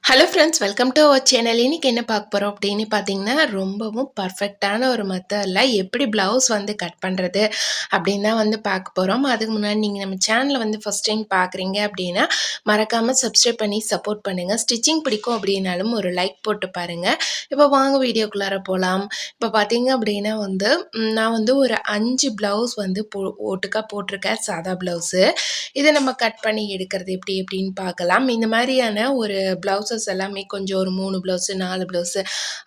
Hello friends, welcome to our channel. இன்னைக்கு என்ன பார்க்க போகிறோம் அப்படின்னு பார்த்தீங்கன்னா, ரொம்பவும் பர்ஃபெக்டான ஒரு மெத்தடில் எப்படி ப்ளவுஸ் வந்து கட் பண்ணுறது அப்படின்னு தான் வந்து பார்க்க போகிறோம். அதுக்கு முன்னாடி நீங்கள் நம்ம சேனலை வந்து ஃபஸ்ட் டைம் பார்க்குறீங்க அப்படின்னா மறக்காமல் சப்ஸ்கிரைப் பண்ணி சப்போர்ட் பண்ணுங்கள். ஸ்டிச்சிங் பிடிக்கும் அப்படின்னாலும் ஒரு லைக் போட்டு பாருங்கள். இப்போ வாங்க வீடியோக்குள்ளார போகலாம். இப்போ பார்த்தீங்க அப்படின்னா வந்து நான் வந்து ஒரு 5 ப்ளவுஸ் வந்து ஓட்டுக்கா போட்டிருக்கேன், சாதா ப்ளவுஸு. இதை நம்ம கட் பண்ணி எடுக்கிறது எப்படின்னு பார்க்கலாம். இந்த மாதிரியான ஒரு ப்ளவுஸஸ் எல்லாமே கொஞ்சம் ஒரு 3 ப்ளவுஸு, 4 ப்ளவுஸு,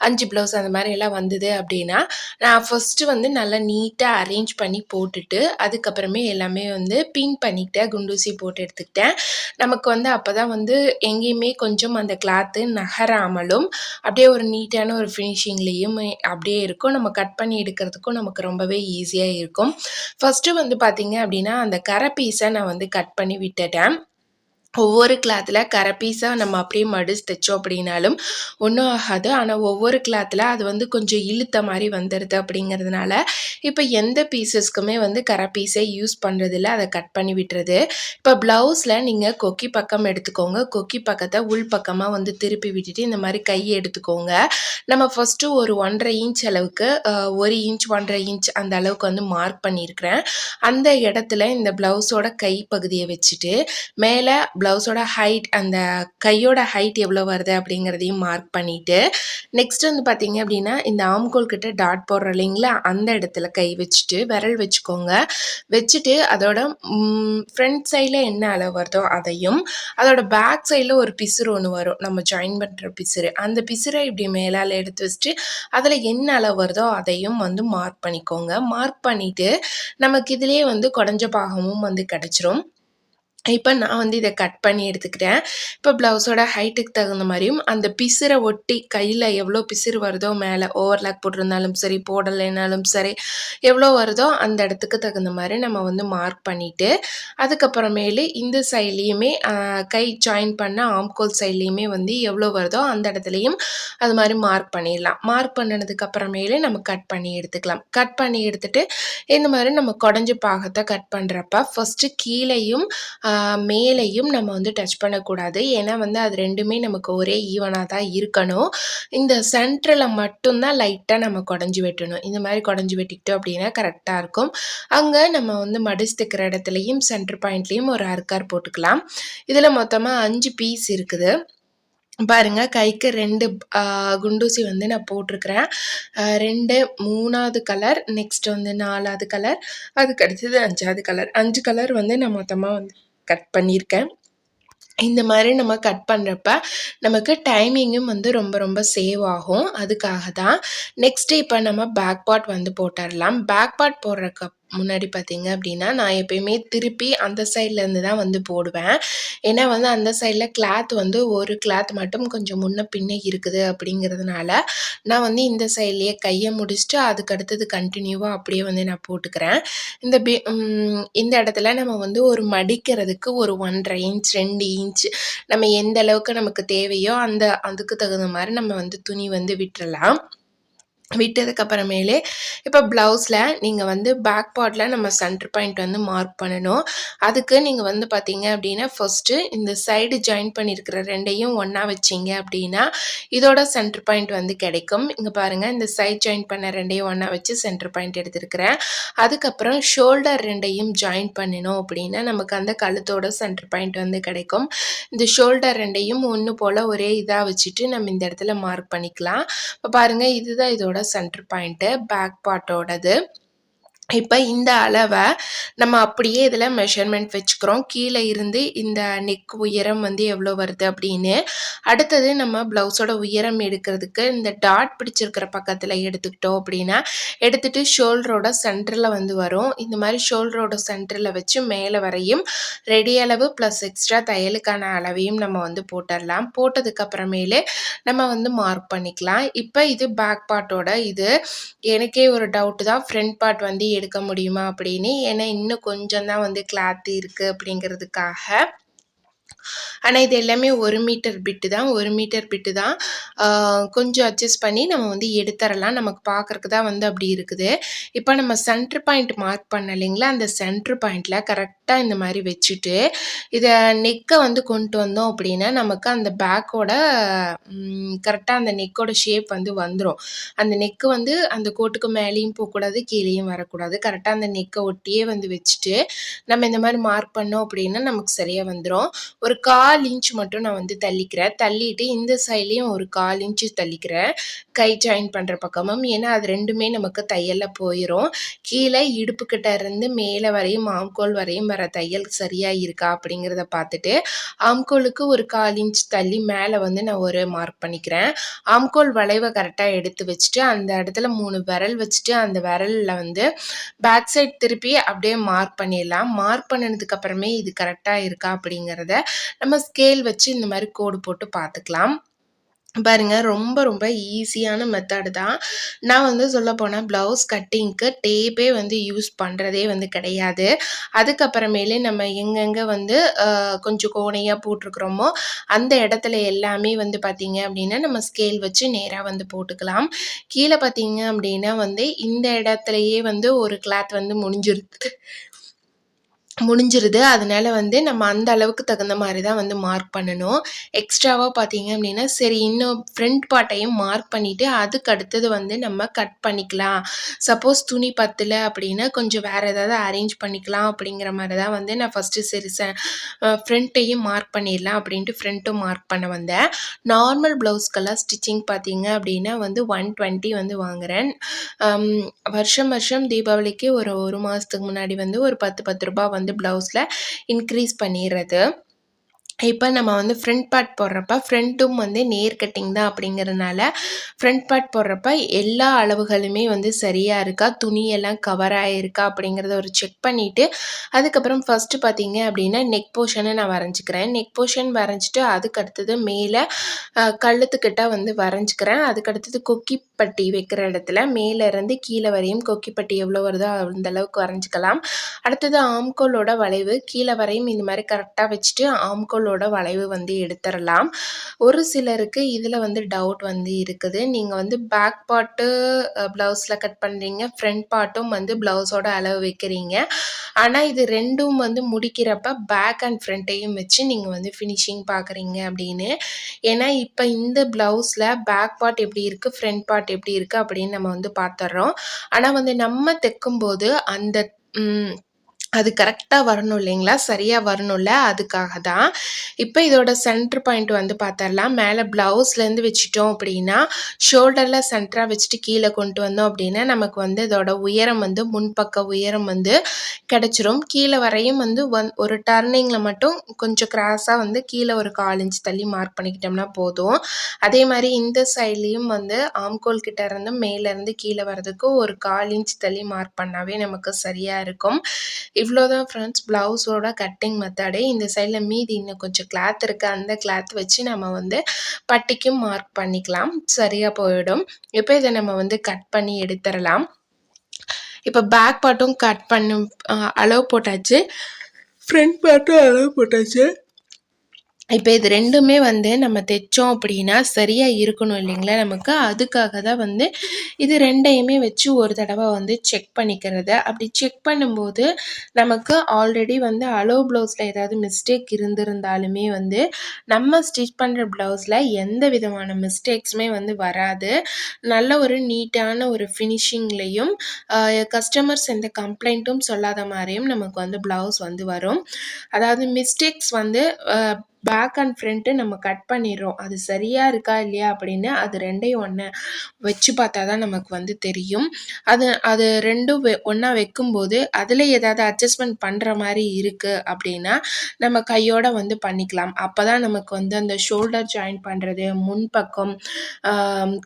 5 ப்ளவுஸ் அந்த மாதிரி எல்லாம் வந்தது அப்படின்னா, நான் ஃபஸ்ட்டு வந்து நல்லா நீட்டாக அரேஞ்ச் பண்ணி போட்டுட்டு, அதுக்கப்புறமே எல்லாமே வந்து பின் பண்ணிக்கிட்டேன், குண்டூசி போட்டு எடுத்துக்கிட்டேன். நமக்கு வந்து அப்போ தான் வந்து எங்கேயுமே கொஞ்சம் அந்த கிளாத்து நகராமலும், அப்படியே ஒரு நீட்டான ஒரு ஃபினிஷிங்லேயும் அப்படியே இருக்கும். நம்ம கட் பண்ணி எடுக்கிறதுக்கும் நமக்கு ரொம்பவே ஈஸியாக இருக்கும். ஃபஸ்ட்டு வந்து பார்த்தீங்க அப்படின்னா, அந்த கரை பீஸை நான் வந்து கட் பண்ணி விட்டுட்டேன். ஒவ்வொரு கிளாத்தில் கரை பீஸாக நம்ம அப்படியே மடிச்சு தைச்சோம் அப்படின்னாலும் ஒன்றும் ஆகாது. ஆனால் ஒவ்வொரு கிளாத்தில் அது வந்து கொஞ்சம் இழுத்த மாதிரி வந்துடுது. அப்படிங்கிறதுனால இப்போ எந்த பீசஸ்க்குமே வந்து கரை பீஸை யூஸ் பண்ணுறதில்ல, அதை கட் பண்ணி விட்டுறது. இப்போ ப்ளவுஸில் நீங்கள் கொக்கி பக்கம் எடுத்துக்கோங்க. கொக்கி பக்கத்தை உள் பக்கமாக வந்து திருப்பி விட்டுட்டு இந்த மாதிரி கையை எடுத்துக்கோங்க. நம்ம ஃபஸ்ட்டு ஒரு 1.5 இன்ச் அளவுக்கு 1 இன்ச் 1.5 இன்ச் அந்த அளவுக்கு வந்து மார்க் பண்ணியிருக்கிறேன். அந்த இடத்துல இந்த ப்ளவுஸோட கை பகுதியை வச்சுட்டு மேலே ப்ளவுஸோட ஹைட், அந்த கையோட ஹைட் எவ்வளோ வருது அப்படிங்கிறதையும் மார்க் பண்ணிவிட்டு, நெக்ஸ்ட் வந்து பார்த்தீங்க அப்படின்னா இந்த ஆம்கோல் கிட்ட டாட் போடுறோம் இல்லைங்களா, அந்த இடத்துல கை வச்சுட்டு விரல் வச்சுக்கோங்க. வச்சுட்டு அதோட ஃப்ரண்ட் சைடில் என்ன அளவு வருதோ அதையும், அதோட பேக் சைடில் ஒரு பிசுறு ஒன்று வரும், நம்ம ஜாயின் பண்ணுற பிசுறு, அந்த பிசுரை இப்படி மேலால் எடுத்து வச்சுட்டு அதில் என்ன அளவு வருதோ அதையும் வந்து மார்க் பண்ணிக்கோங்க. மார்க் பண்ணிவிட்டு நமக்கு இதிலே வந்து குடஞ்ச பாகமும் வந்து கிடச்சிரும். இப்போ நான் வந்து இதை கட் பண்ணி எடுத்துக்கிறேன். இப்போ ப்ளவுஸோட ஹைட்டுக்கு தகுந்த மாதிரியும் அந்த பிசுரை ஒட்டி கையில் எவ்வளோ பிசுறு வருதோ, மேலே ஓவர்லாக் போட்டிருந்தாலும் சரி, போடலைனாலும் சரி, எவ்வளோ வருதோ அந்த இடத்துக்கு தகுந்த மாதிரி நம்ம வந்து மார்க் பண்ணிவிட்டு, அதுக்கப்புறமேலு இந்த சைட்லேயுமே கை ஜாயின் பண்ண ஆம்கோல் சைட்லேயுமே வந்து எவ்வளோ வருதோ அந்த இடத்துலையும் அது மாதிரி மார்க் பண்ணிடலாம். மார்க் பண்ணினதுக்கு அப்புறமேலே நம்ம கட் பண்ணி எடுத்துக்கலாம். கட் பண்ணி எடுத்துகிட்டு இந்த மாதிரி நம்ம குடஞ்ச பாகத்தை கட் பண்ணுறப்ப ஃபஸ்ட்டு கீழேயும் மேலேயும் நம்ம வந்து டச் பண்ணக்கூடாது. ஏன்னா வந்து அது ரெண்டுமே நமக்கு ஒரே ஈவனாக தான் இருக்கணும். இந்த சென்டரில் மட்டும்தான் லைட்டாக நம்ம குடஞ்சி வெட்டணும். இந்த மாதிரி குடஞ்சி வெட்டிக்கிட்டோம் அப்படின்னா கரெக்டாக இருக்கும். அங்கே நம்ம வந்து மடிச்சு தைக்கிற இடத்துலையும் சென்டர் பாயிண்ட்லேயும் ஒரு அர்க்கார் போட்டுக்கலாம். இதில் மொத்தமாக 5 பீஸ் இருக்குது. பாருங்க, கைக்கு 2 குண்டூசி வந்து நான் போட்டிருக்கிறேன். 2 3வது கலர், நெக்ஸ்ட் வந்து 4வது கலர், அதுக்கு அடுத்தது 5வது கலர். 5 கலர் வந்து நான் மொத்தமாக வந்து கட் பண்ணியிருக்கேன். இந்த மாதிரி நம்ம கட் பண்ணுறப்ப நமக்கு டைமிங்கும் வந்து ரொம்ப ரொம்ப சேவ் ஆகும். அதுக்காக தான். நெக்ஸ்ட்டு இப்போ நம்ம பேக் பார்ட் வந்து போட்டுடலாம். பேக் பார்ட் போடுறக்கு முன்னாடி பார்த்தீங்க அப்படின்னா, நான் எப்பயுமே திருப்பி அந்த சைட்லேருந்து தான் வந்து போடுவேன். ஏன்னா வந்து அந்த சைடில் கிளாத் வந்து ஒரு கிளாத் மட்டும் கொஞ்சம் முன்ன பின்னே இருக்குது அப்படிங்கிறதுனால நான் வந்து இந்த சைட்லேயே கையை முடிச்சுட்டு அதுக்கு அடுத்தது கண்டினியூவாக அப்படியே வந்து நான் போட்டுக்கிறேன். இந்த இடத்துல நம்ம வந்து ஒரு மடிக்கிறதுக்கு ஒரு 1.5 இன்ச் 2 இன்ச் நம்ம எந்த அளவுக்கு நமக்கு தேவையோ அதுக்கு தகுந்த மாதிரி நம்ம வந்து துணி வந்து விட்டுறலாம். விட்டதுக்கப்புறமேலே இப்போ ப்ளவுஸில் நீங்கள் வந்து பேக் பார்ட்டில் நம்ம சென்டர் பாயிண்ட் வந்து மார்க் பண்ணணும். அதுக்கு நீங்கள் வந்து பார்த்தீங்க அப்படின்னா ஃபஸ்ட்டு இந்த சைடு ஜாயின் பண்ணியிருக்கிற ரெண்டையும் ஒன்றா வச்சிங்க அப்படின்னா இதோட சென்டர் பாயிண்ட் வந்து கிடைக்கும். இங்கே பாருங்கள், இந்த சைட் ஜாயின் பண்ண ரெண்டையும் ஒன்றா வச்சு சென்டர் பாயிண்ட் எடுத்துருக்கிறேன். அதுக்கப்புறம் ஷோல்டர் ரெண்டையும் ஜாயின் பண்ணினோம் அப்படின்னா நமக்கு அந்த கழுத்தோட சென்டர் பாயிண்ட் வந்து கிடைக்கும். இந்த ஷோல்டர் ரெண்டையும் ஒன்று போல் ஒரே இதாக வச்சுட்டு நம்ம இந்த இடத்துல மார்க் பண்ணிக்கலாம். இப்போ பாருங்கள், இதுதான் இதோட சென்டர் பாயிண்ட்டு பேக் பார்ட்டோடது. இப்போ இந்த அளவை நம்ம அப்படியே இதில் மெஷர்மெண்ட் வச்சுக்கிறோம். கீழே இருந்து இந்த நெக் உயரம் வந்து எவ்வளோ வருது அப்படின்னு. அடுத்தது நம்ம ப்ளவுஸோட உயரம் எடுக்கிறதுக்கு இந்த டாட் பிடிச்சிருக்கிற பக்கத்தில் எடுத்துக்கிட்டோம் அப்படின்னா எடுத்துகிட்டு ஷோல்டரோட சென்டரில் வந்து வரும். இந்த மாதிரி ஷோல்டரோட சென்டரில் வச்சு மேலே வரையும் ரெடி அளவு ப்ளஸ் எக்ஸ்ட்ரா தையலுக்கான அளவையும் நம்ம வந்து போட்டுடலாம். போட்டதுக்கப்புறமேலே நம்ம வந்து மார்க் பண்ணிக்கலாம். இப்போ இது பேக் பார்ட்டோட இது. எனக்கே ஒரு டவுட்டு தான், ஃப்ரண்ட் பார்ட் வந்து எடுக்க முடியுமா அப்படின்னு. ஏன்னா இன்னும் கொஞ்சம் தான் வந்து கிளாத் இருக்குது அப்படிங்கிறதுக்காக ஆனா, இது எல்லாமே 1 மீட்டர் பிட்டு தான். 1 மீட்டர் பிட்டு தான். ஆ கொஞ்சம் அட்ஜஸ்ட் பண்ணி நம்ம வந்து எடுத்தரலாம். நமக்கு பார்க்கறக்கு தான் வந்து அப்படி இருக்குது. இப்ப நம்ம சென்டர் பாயிண்ட் மார்க் பண்ணோம் இல்லைங்களா? அந்த சென்டர் பாயிண்ட்ல கரெக்ட்டா இந்த மாரி வச்சுட்டு, இத நெக்க வந்து கொண்டு வந்தோம் அப்படின்னா, நமக்கு அந்த பேக்கோட கரெக்ட்டா அந்த நெக்கோட ஷேப் வந்து வந்துரும். அந்த நெக்கு வந்து அந்த கோட்டுக்கு மேலேயும் போக்கூடாது, கீழேயும் வரக்கூடாது. கரெக்ட்டா அந்த நெக்க ஒட்டியே வந்து வச்சுட்டு, நம்ம இந்த மாரி மார்க் பண்ணோம் அப்படின்னா, நமக்கு சரியா வந்துரும். ஒரு 1/4 இன்ச் மட்டும் நான் வந்து தள்ளிக்கிறேன். தள்ளிட்டு இந்த சைட்லயும் ஒரு 1/4 இன்ச் தள்ளிக்கிறேன். கை ஜாயின் பண்ற பக்கமும். ஏன்னா, அது 2மே நமக்கு தையல்ல போயிரும். கீழ இடுப்புக்கிட்ட இருந்து மேல வரையும், ஆம்கோல் வரையும் வர தையல் சரியா இருக்கா அப்படிங்கிறத பார்த்துட்டு, ஆம்கோலுக்கு ஒரு 1/4 இன்ச் தள்ளி மேல வந்து நான் ஒரு மார்க் பண்ணிக்கிறேன். ஆம்கோல் வளைவ கரெக்ட்டா எடுத்து வச்சுட்டு, அந்த இடத்துல 3 விரல் வச்சுட்டு, அந்த விரல்ல வந்து பேக் சைட் திருப்பி அப்படியே மார்க் பண்ணிடலாம். மார்க் பண்ணுனதுக்கு அப்புறமே இது கரெக்ட்டா இருக்கா அப்படிங்கிறத நம்ம ஸ்கேல் வச்சு இந்த மாரி கோடு போட்டு பார்த்துக்கலாம். பாருங்க ரொம்ப ரொம்ப ஈஸியான மெத்தட் தான். நான் வந்து சொல்லப்போனா ப்ளவுஸ் கட்டிங்க்கு டேப்பே வந்து யூஸ் பண்றதே வந்து கிடையாது. அதுக்கப்புறமேலே நம்ம எங்கெங்க வந்து கொஞ்சம் கோணையா போட்டிருக்கிறோமோ, அந்த இடத்துல எல்லாமே வந்து பார்த்தீங்க அப்படின்னா, நம்ம ஸ்கேல் வச்சு நேரா வந்து போட்டுக்கலாம். கீழ பார்த்தீங்க அப்படின்னா வந்து இந்த இடத்துலயே வந்து ஒரு கிளாத் வந்து முடிஞ்சிருது. அதனால வந்து நம்ம அந்த அளவுக்கு தகுந்த மாரி தான் வந்து மார்க் பண்ணணும். எக்ஸ்ட்ராவா பார்த்தீங்க அப்டின்னா, சரி இன்னும் ஃப்ரண்ட் பார்ட்டையும் மார்க் பண்ணிட்டு, அதுக்கு அடுத்தது வந்து நம்ம கட் பண்ணிக்கலாம். சப்போஸ் துணி பத்தல அப்டின்னா, கொஞ்சம் வேற ஏதாவது அரேஞ்ச் பண்ணிக்கலாம் அப்படிங்கிற மாரி தான் வந்து நான் ஃபர்ஸ்ட்டு சரி ஃப்ரண்ட்டையும் மார்க் பண்ணிடலாம் அப்படின்ட்டு ஃப்ரண்ட்டும் மார்க் பண்ண வந்தேன். நார்மல் ப்ளவுஸ்க்கெல்லாம் ஸ்டிச்சிங் பார்த்தீங்க அப்டின்னா வந்து 120 வந்து வாங்குறேன். அம் வருஷம் வருஷம் தீபாவளிக்கு ஒரு 1 மாசத்துக்கு முன்னாடி வந்து ஒரு ₹10 வந்து ப்ளவுஸ்ல இன்க்ரீஸ் பண்ணிர்றது. இப்ப நம்ம வந்து ஃப்ரண்ட் பார்ட் போடுறப்ப, ஃப்ரண்ட்டும் வந்து நேர் கட்டிங் தான் அப்படிங்கிறதுனால, ஃப்ரண்ட் பார்ட் போடுறப்ப எல்லா அளவுகளுமே வந்து சரியா இருக்கா, துணியெல்லாம் கவர் ஆயிருக்கா அப்படிங்கிறத ஒரு செக் பண்ணிட்டு, அதுக்கப்புறம் ஃபர்ஸ்ட்டு பார்த்தீங்க அப்படின்னா, நெக் போர்ஷன நான் வரைஞ்சுக்கிறேன். நெக் போர்ஷன் வரைஞ்சிட்டு, அதுக்கு அடுத்தது மேல கழுத்துக்கிட்ட வந்து வரைஞ்சுக்கிறேன். அதுக்கு அடுத்தது கொக்கி பட்டி வைக்கிற இடத்துல மேல இருந்து கீழ வரையும் கொக்கி பட்டி எவ்வளோ வருதோ அந்த அளவுக்கு வரைஞ்சுக்கலாம். அடுத்தது ஆம்கோலோட வளைவு கீழ வரையும் இந்த மாரி கரெக்ட்டா வச்சுட்டு, ஆம்கோலோட வளைவு வந்து எடுத்துறலாம். ஒரு சிலருக்கு இதுல வந்து டவுட் வந்து இருக்குது. நீங்க வந்து பேக் பார்ட்டு ப்ளவுஸ்ல கட் பண்றீங்க. ஃப்ரண்ட் பார்ட்டும் வந்து ப்ளவுஸோட அளவு வைக்கிறீங்க. ஆனா, இது 2ம் வந்து முடிக்கிறப்ப பேக் அண்ட் ஃப்ரண்ட்டையும் வச்சு நீங்க வந்து ஃபினிஷிங் பார்க்குறீங்க அப்படின்னு. ஏன்னா, இப்ப இந்த ப்ளவுஸ்ல பேக் பார்ட் எப்படி இருக்கு, ஃப்ரண்ட் பார்ட் எப்படி இருக்கு அப்படின்னு நம்ம வந்து பார்த்துர்றோம். ஆனா வந்து நம்ம தைக்கும்போது அந்த ம் அது கரெக்ட்டா வரணும் இல்லைங்களா? சரியா வரணும்ல, அதுக்காக தான். இப்ப இதோட சென்டர் பாயிண்ட் வந்து பாத்தரலாம். மேல ப்ளவுஸ்லேருந்து வச்சுட்டோம் அப்படின்னா, ஷோல்டர்ல சென்டரா வச்சுட்டு கீழ கொண்டு வந்தோம் அப்படின்னா, நமக்கு வந்து இதோட உயரம் வந்து முன்பக்க உயரம் வந்து கிடைச்சிரும். கீழ வரையும் வந்து ஒரு டர்னிங்ல மட்டும் கொஞ்சம் கிராஸா வந்து கீழ ஒரு 1/4 இன்ச் தள்ளி மார்க் பண்ணிக்கிட்டோம்னா போதும். அதே மாரி இந்த சைட்லயும் வந்து ஆம்கோல் கிட்ட இருந்து மேல இருந்து கீழ வரதுக்கு ஒரு 1/4 இன்ச் தள்ளி மார்க் பண்ணாவே நமக்கு சரியா இருக்கும். இவ்வளோதான் ஃப்ரெண்ட்ஸ் ப்ளவுஸோட கட்டிங் மெத்தடே. இந்த சைடில் மீதி இன்னும் கொஞ்சம் கிளாத் இருக்குது. அந்த கிளாத் வச்சு நம்ம வந்து பட்டிக்கும் மார்க் பண்ணிக்கலாம். சரியாக போயிடும். இப்போ இதை நம்ம வந்து கட் பண்ணி எடுத்துடலாம். இப்போ பேக் பார்ட்டும் கட் பண்ணி அளவு போட்டாச்சு. ஃப்ரண்ட் பார்ட்டும் அளவு போட்டாச்சு. இப்போ இது 2மே வந்து நம்ம தைச்சோம் அப்படின்னா சரியா இருக்கணும் இல்லைங்களா நமக்கு. அதுக்காக தான் வந்து இது 2யுமே வச்சு ஒரு தடவை வந்து செக் பண்ணிக்கிறது. அப்படி செக் பண்ணும்போது நமக்கு ஆல்ரெடி வந்து அளவு ப்ளவுஸில் ஏதாவது மிஸ்டேக் இருந்திருந்தாலுமே வந்து நம்ம ஸ்டிச் பண்ணுற ப்ளவுஸில் எந்த விதமான மிஸ்டேக்ஸுமே வந்து வராது. நல்ல ஒரு நீட்டான ஒரு ஃபினிஷிங்லேயும் கஸ்டமர்ஸ் எந்த கம்ப்ளைண்ட்டும் சொல்லாத மாதிரியும் நமக்கு வந்து ப்ளவுஸ் வந்து வரும். அதாவது மிஸ்டேக்ஸ் வந்து பேக் அண்ட் ஃப்ரண்ட்டு நம்ம கட் பண்ணிடுறோம். அது சரியா இருக்கா இல்லையா அப்படின்னு அது 2யும் ஒண்ணா வச்சு பார்த்தா தான் நமக்கு வந்து தெரியும். அது 2ம் ஒண்ணா வைக்கும்போது அதில் ஏதாவது அட்ஜஸ்ட்மெண்ட் பண்ணுற மாதிரி இருக்குது அப்படின்னா நம்ம கையோட வந்து பண்ணிக்கலாம். அப்போ தான் நமக்கு வந்து அந்த ஷோல்டர் ஜாயின் பண்ணுறது, முன்பக்கம்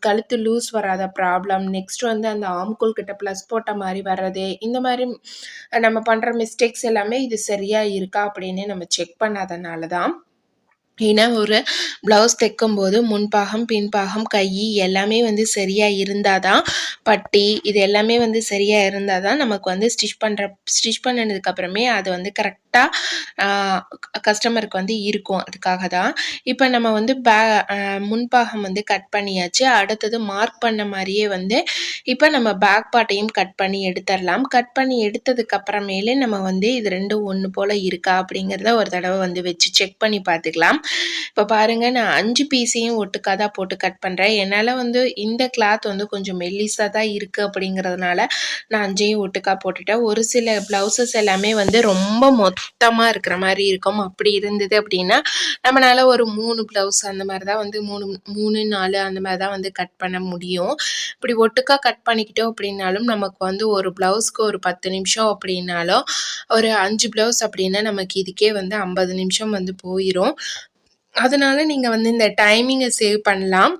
கழுத்து லூஸ் வராத ப்ராப்ளம், நெக்ஸ்ட் வந்து அந்த ஆம்கோல் கிட்ட ப்ளஸ் போட்ட மாதிரி வர்றது, இந்த மாதிரி நம்ம பண்ணுற மிஸ்டேக்ஸ் எல்லாமே இது சரியா இருக்கா அப்படின்னு நம்ம செக் பண்ணாதனால தான். ஏன்னா ஒரு ப்ளவுஸ் தைக்கும்போது முன்பாகம், பின்பாகம், கை எல்லாமே வந்து சரியா இருந்தா தான், பட்டி இது எல்லாமே வந்து சரியா இருந்தா தான் நமக்கு வந்து ஸ்டிச் பண்ணதுக்கு அப்புறமே அது வந்து கரெக்ட் கரெக்டாக கஸ்டமருக்கு வந்து இருக்கும். அதுக்காக தான். இப்போ நம்ம வந்து முன்பாகம் வந்து கட் பண்ணியாச்சு. அடுத்தது மார்க் பண்ண மாதிரியே வந்து இப்போ நம்ம பேக் பார்ட்டையும் கட் பண்ணி எடுத்துடலாம். கட் பண்ணி எடுத்ததுக்கு அப்புறமேலே நம்ம வந்து இது ரெண்டும் ஒன்று போல் இருக்கா அப்படிங்கிறத ஒரு தடவை வந்து வச்சு செக் பண்ணி பார்த்துக்கலாம். இப்போ பாருங்கள், நான் 5 பீஸையும் ஒட்டுக்கா தான் போட்டு கட் பண்ணுறேன். என்னால் வந்து இந்த கிளாத் வந்து கொஞ்சம் மெல்லிஸாக தான் இருக்குது அப்படிங்கிறதுனால நான் 5ஐயும் ஒட்டுக்கா போட்டுட்டேன். ஒரு சில ப்ளவுசஸ் எல்லாமே வந்து ரொம்ப மொத்தமாக இருக்கிற மாதிரி இருக்கும். அப்படி இருந்தது அப்படின்னா நம்மளால ஒரு 3 ப்ளவுஸ் அந்த மாதிரி தான் வந்து 3 4 அந்த மாதிரி தான் வந்து கட் பண்ண முடியும். இப்படி ஒட்டுக்கா கட் பண்ணிக்கிட்டோம் அப்படின்னாலும் நமக்கு வந்து ஒரு ப்ளவுஸ்க்கு ஒரு 10 நிமிஷம் அப்படின்னாலும் ஒரு 5 ப்ளவுஸ் அப்படின்னா நமக்கு இதுக்கே வந்து 50 நிமிஷம் வந்து போயிடும். அதனால நீங்கள் வந்து இந்த டைமிங்கை சேவ் பண்ணலாம்.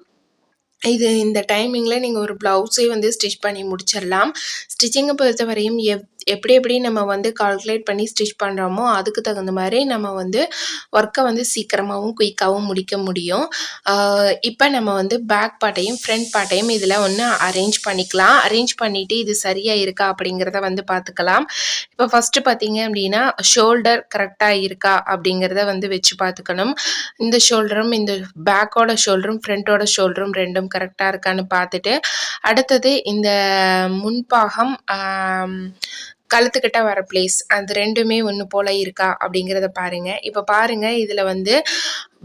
இந்த டைமிங்கில் நீங்கள் ஒரு ப்ளவுஸே வந்து ஸ்டிச் பண்ணி முடிச்சிடலாம். ஸ்டிச்சிங்கை பொறுத்தவரையும் எப்படி நம்ம வந்து கால்குலேட் பண்ணி ஸ்டிச் பண்ணுறோமோ அதுக்கு தகுந்த மாதிரி நம்ம வந்து ஒர்க்கை வந்து சீக்கிரமாகவும் குயிக்காகவும் முடிக்க முடியும். இப்போ நம்ம வந்து பேக் பார்ட்டையும் ஃப்ரண்ட் பார்ட்டையும் இதில் ஒன்று அரேஞ்ச் பண்ணிக்கலாம். அரேஞ்ச் பண்ணிவிட்டு இது சரியாக இருக்கா அப்படிங்கிறத வந்து பார்த்துக்கலாம். இப்போ ஃபஸ்ட்டு பார்த்தீங்க அப்படின்னா ஷோல்டர் கரெக்டாக இருக்கா அப்படிங்கிறத வந்து வச்சு பார்த்துக்கணும். இந்த ஷோல்டரும் இந்த பேக்கோட ஷோல்டரும் ஃப்ரண்ட்டோட ஷோல்டரும் ரெண்டும் கரெக்டாக இருக்கான்னு பார்த்துட்டு அடுத்தது இந்த முன்பாகம் கழுத்துக்கிட்ட வர பிளேஸ் அது ரெண்டுமே ஒன்று போல் இருக்கா அப்படிங்கிறத பாருங்கள். இப்போ பாருங்கள், இதில் வந்து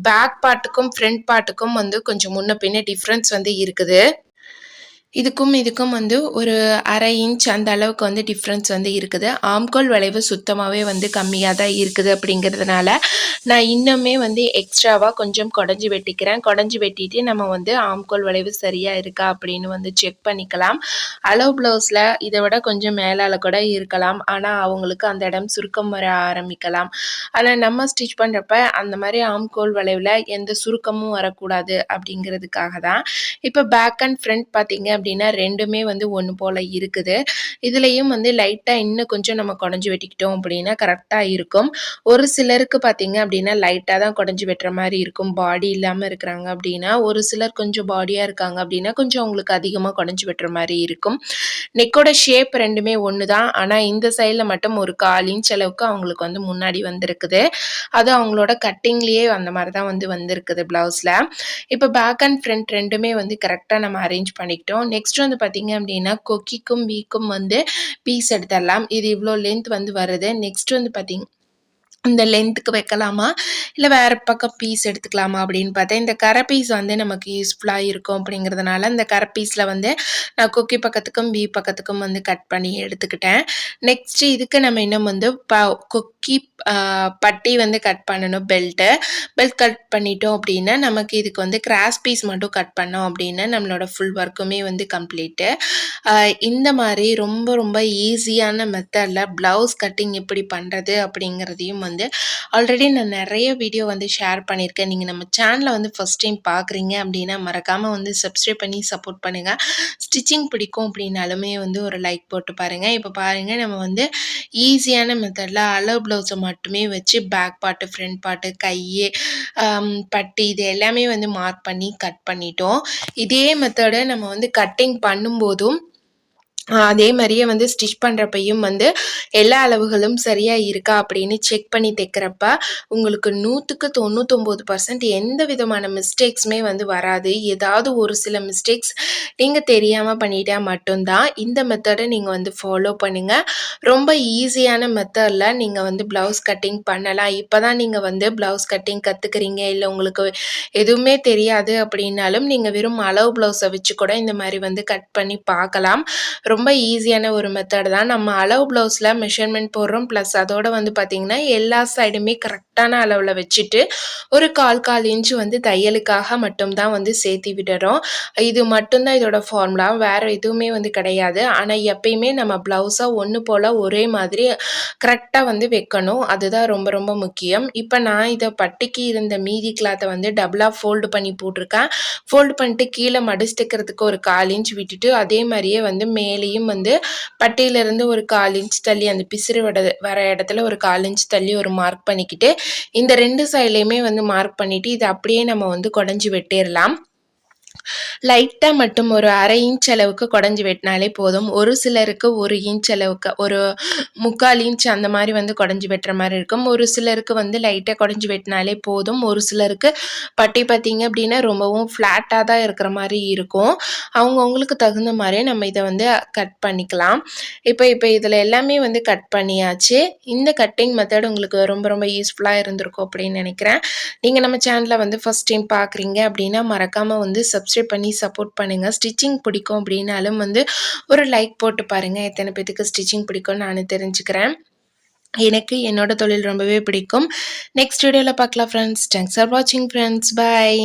பேக் பார்ட்டுக்கும் ஃப்ரண்ட் பார்ட்டுக்கும் வந்து கொஞ்சம் முன்ன பின்ன டிஃப்ரென்ஸ் வந்து இருக்குது. இதுக்கும் வந்து ஒரு 1/2 இன்ச் அந்த அளவுக்கு வந்து டிஃப்ரென்ஸ் வந்து இருக்குது. ஆம்கோல் வளைவு சுத்தமாகவே வந்து கம்மியாக தான் இருக்குது. அப்படிங்கிறதுனால நான் இன்னுமே வந்து எக்ஸ்ட்ராவாக கொஞ்சம் குடஞ்சி வெட்டிக்கிறேன். குடஞ்சி வெட்டிட்டு நம்ம வந்து ஆம்கோல் வளைவு சரியாக இருக்கா அப்படின்னு வந்து செக் பண்ணிக்கலாம். அளவு ப்ளவுஸில் இதை விட கொஞ்சம் மேலால் கூட இருக்கலாம். ஆனால் அவங்களுக்கு அந்த இடம் சுருக்கம் வர ஆரம்பிக்கலாம். ஆனால் நம்ம ஸ்டிச் பண்ணுறப்ப அந்த மாதிரி ஆம்கோல் வளைவில் எந்த சுருக்கமும் வரக்கூடாது அப்படிங்கிறதுக்காக தான். இப்போ பேக் அண்ட் ஃப்ரண்ட் பார்த்தீங்க அப்படின்னா ரெண்டுமே வந்து ஒன்று போல் இருக்குது. இதுலேயும் வந்து லைட்டாக இன்னும் கொஞ்சம் நம்ம குடஞ்சி வெட்டிக்கிட்டோம் அப்படின்னா கரெக்டாக இருக்கும். ஒரு சிலருக்கு பார்த்தீங்க அப்படின்னா லைட்டாக தான் குடஞ்சி வெட்டுற மாதிரி இருக்கும். பாடி இல்லாமல் இருக்கிறாங்க அப்படின்னா, ஒரு சிலர் கொஞ்சம் பாடியாக இருக்காங்க அப்படின்னா கொஞ்சம் அவங்களுக்கு அதிகமாக குடஞ்சி வெட்டுற மாதிரி இருக்கும். நெக்கோட ஷேப் ரெண்டுமே ஒன்று தான். ஆனால் இந்த சைடில் மட்டும் ஒரு 1/4 இன்ச் அளவுக்கு அவங்களுக்கு வந்து முன்னாடி வந்திருக்குது. அது அவங்களோட கட்டிங்லேயே அந்த மாதிரி தான் வந்து வந்திருக்குது ப்ளவுஸில். இப்போ பேக் அண்ட் ஃப்ரண்ட் ரெண்டுமே வந்து கரெக்டாக நம்ம அரேஞ்ச் பண்ணிக்கிட்டோம். நெக்ஸ்ட் வந்து பார்த்திங்க அப்படின்னா கொக்கிக்கும் வீக்கும் வந்து பீஸ் எடுத்துடலாம். இது இவ்வளோ லென்த் வந்து வருது. நெக்ஸ்ட் வந்து பார்த்திங்க இந்த லென்த்துக்கு வைக்கலாமா இல்லை வேறு பக்கம் பீஸ் எடுத்துக்கலாமா அப்படின்னு பார்த்தா இந்த கரை பீஸ் வந்து நமக்கு யூஸ்ஃபுல்லாக இருக்கும். அப்படிங்கிறதுனால இந்த கரை பீஸில் வந்து நான் கொக்கி பக்கத்துக்கும் பி பக்கத்துக்கும் வந்து கட் பண்ணி எடுத்துக்கிட்டேன். நெக்ஸ்ட்டு இதுக்கு நம்ம இன்னும் வந்து கொக்கி பட்டி வந்து கட் பண்ணணும். பெல்ட் கட் பண்ணிட்டோம் அப்படின்னா நமக்கு இதுக்கு வந்து கிராஸ் பீஸ் மட்டும் கட் பண்ணோம் அப்படின்னா நம்மளோட ஃபுல் ஒர்க்குமே வந்து கம்ப்ளீட்டு. இந்த மாதிரி ரொம்ப ரொம்ப ஈஸியான மெத்தடில் ப்ளவுஸ் கட்டிங் எப்படி பண்ணுறது அப்படிங்கிறதையும் வந்து ஆல்ரெடி நான் நிறைய வீடியோ வந்து ஷேர் பண்ணியிருக்கேன். நீங்கள் நம்ம சேனலை வந்து ஃபஸ்ட் டைம் பார்க்குறீங்க அப்படின்னா மறக்காமல் வந்து சப்ஸ்கிரைப் பண்ணி சப்போர்ட் பண்ணுங்கள். ஸ்டிச்சிங் பிடிக்கும் அப்படின்னாலுமே வந்து ஒரு லைக் போட்டு பாருங்கள். இப்போ பாருங்கள், நம்ம வந்து ஈஸியான மெத்தடில் அளவு ப்ளவுஸை மட்டுமே வச்சு பேக் பார்ட்டு ஃப்ரண்ட் பார்ட்டு கை பட்டி இது எல்லாமே வந்து மார்க் பண்ணி கட் பண்ணிட்டோம். இதே மெத்தடை நம்ம வந்து கட்டிங் பண்ணும்போதும் அதே மாதிரியே வந்து ஸ்டிச் பண்ணுறப்பையும் வந்து எல்லா அளவுகளும் சரியாக இருக்கா அப்படின்னு செக் பண்ணி தைக்கிறப்ப உங்களுக்கு 100க்கு 99% எந்த விதமான மிஸ்டேக்ஸுமே வந்து வராது. ஏதாவது ஒரு சில மிஸ்டேக்ஸ் நீங்கள் தெரியாமல் பண்ணிட்டா மட்டும்தான். இந்த மெத்தடை நீங்கள் வந்து ஃபாலோ பண்ணுங்கள். ரொம்ப ஈஸியான மெத்தடில் நீங்கள் வந்து ப்ளவுஸ் கட்டிங் பண்ணலாம். இப்போ தான் நீங்கள் வந்து ப்ளவுஸ் கட்டிங் கற்றுக்குறீங்க, இல்லை உங்களுக்கு எதுவுமே தெரியாது அப்படின்னாலும் நீங்கள் வெறும் அளவு ப்ளவுஸை வச்சு கூட இந்த மாதிரி வந்து கட் பண்ணி பார்க்கலாம். ரொம்ப ஈஸியான ஒரு மெத்தட் தான். நம்ம அளவு ப்ளவுஸில் மெஷர்மெண்ட் போடுறோம். ப்ளஸ் அதோடு வந்து பார்த்திங்கன்னா எல்லா சைடுமே கரெக்டான அளவில் வச்சுட்டு ஒரு 1/4 இன்ச்சு வந்து தையலுக்காக மட்டும்தான் வந்து சேர்த்தி விடுறோம். இது மட்டும்தான் இதோட ஃபார்முலா, வேறு எதுவுமே வந்து கிடையாது. ஆனால் எப்பயுமே நம்ம ப்ளவுஸை ஒன்று போல் ஒரே மாதிரி கரெக்டாக வந்து வைக்கணும். அதுதான் ரொம்ப ரொம்ப முக்கியம். இப்போ நான் இதை பட்டிக்கு இருந்த மீதி கிளாத்தை வந்து டபுளாக ஃபோல்டு பண்ணி போட்டிருக்கேன். ஃபோல்டு பண்ணிட்டு கீழே மடிச்சுக்கிறதுக்கு ஒரு 1/4 இன்ச் விட்டுட்டு அதே மாதிரியே வந்து மேலேயும் வந்து பட்டியிலிருந்து ஒரு 1/4 இன்ச் தள்ளி அந்த பிசிறு வர இடத்துல ஒரு 1/4 இன்ச் தள்ளி ஒரு மார்க் பண்ணிக்கிட்டு இந்த 2 சைட்லையுமே வந்து மார்க் பண்ணிவிட்டு இதை அப்படியே நம்ம வந்து குடஞ்சி வெட்டிடலாம். லைட்டா மட்டும் ஒரு 1/2 இன்ச் அளவுக்கு குடஞ்சு வெட்டினாலே போதும். ஒரு சிலருக்கு 1 இன்ச் அளவுக்கு, ஒரு 3/4 இன்ச் அந்த மாரி வந்து குடஞ்சு வெட்டுற மாரி இருக்கும். ஒரு சிலருக்கு வந்து லைட்டா குடஞ்சு வெட்டினாலே போதும். ஒரு சிலருக்கு பட்டி பார்த்தீங்க அப்டின்னா, ரொம்பவும் ஃப்ளாட்டா தான் இருக்கிற மாரி இருக்கும். அவங்கவங்களுக்கு தகுந்த மாரி நம்ம இத வந்து கட் பண்ணிக்கலாம். இப்ப இதில எல்லாமே வந்து கட் பண்ணியாச்சு. இந்த கட்டிங் மெத்தட் உங்களுக்கு ரொம்ப ரொம்ப யூஸ்ஃபுல்லா இருந்திருக்கும் அப்டின்னு நெனைக்கிறேன். நீங்க நம்ம சேனல வந்து ஃபர்ஸ்ட் டைம் பார்க்குறீங்க அப்டின்னா, மறக்காம வந்து சப்ஸ்கிரைப் பண்ணி சப்போர்ட் பண்ணுங்க. ஸ்டிச்சிங் பிடிக்கும் அப்டின்னாலும் வந்து ஒரு லைக் போட்டு பாருங்க. எத்தன பேத்துக்கு ஸ்டிச்சிங் பிடிக்கும்னு நானு தெரிஞ்சுக்கிறேன். எனக்கு என்னோட தொழில் ரொம்பவே பிடிக்கும். நெக்ஸ்ட் வீடியோல பார்க்கலாம் ஃப்ரெண்ட்ஸ். தேங்க்ஸ் ஃபார் வாட்சிங் ஃப்ரெண்ட்ஸ். பாய்.